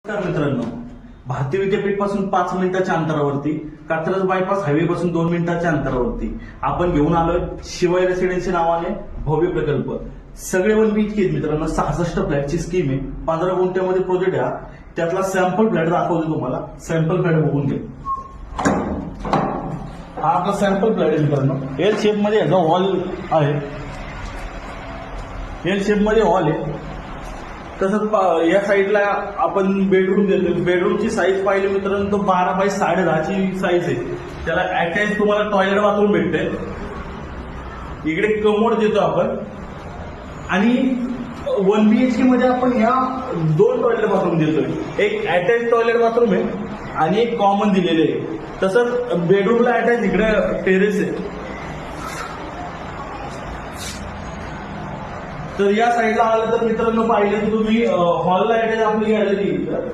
नमस्कार मित्रांनो, भारतीय विद्यापीठ पासून 5 मिनिटाच्या अंतरावरती, कात्रज बायपास हायवे पासून 2 मिनिटाच्या अंतरावरती आपण घेऊन आलोय शिवाय रेसिडेन्सी नावाने भव्य प्रकल्प. सगळे 1 BHK आहेत मित्रांनो. 66 फ्लॅटची स्कीम आहे. 15 गुंठ्यामध्ये प्रोजेक्ट आहे. त्यातला सॅम्पल फ्लॅट दाखवतो तुम्हाला. सॅम्पल फ्लॅट बघून घ्या. हा आपला सॅम्पल फ्लॅट आहे मित्रांनो. एल शेप मध्ये याचा हॉल आहे. एल शेप मध्ये हॉल आहे. तसंच या साईडला आपण बेडरूम देतो. बेडरूमची साईज पाहिली मित्रांनो तो 12 बाय 10.5ची साईज आहे. त्याला अटॅच तुम्हाला टॉयलेट बाथरूम भेटतंय. इकडे कमोड देतो आपण आणि 1 BHK मध्ये आपण ह्या 2 टॉयलेट बाथरूम देतोय. एक अटॅच टॉयलेट बाथरूम आहे आणि एक कॉमन दिलेले आहे. तसंच बेडरूमला अटॅच इकडे टेरेस आहे. तर या साईडला आलं तर मित्रांनो पाहिलं की तुम्ही हॉलला अटॅच आपली गॅलरी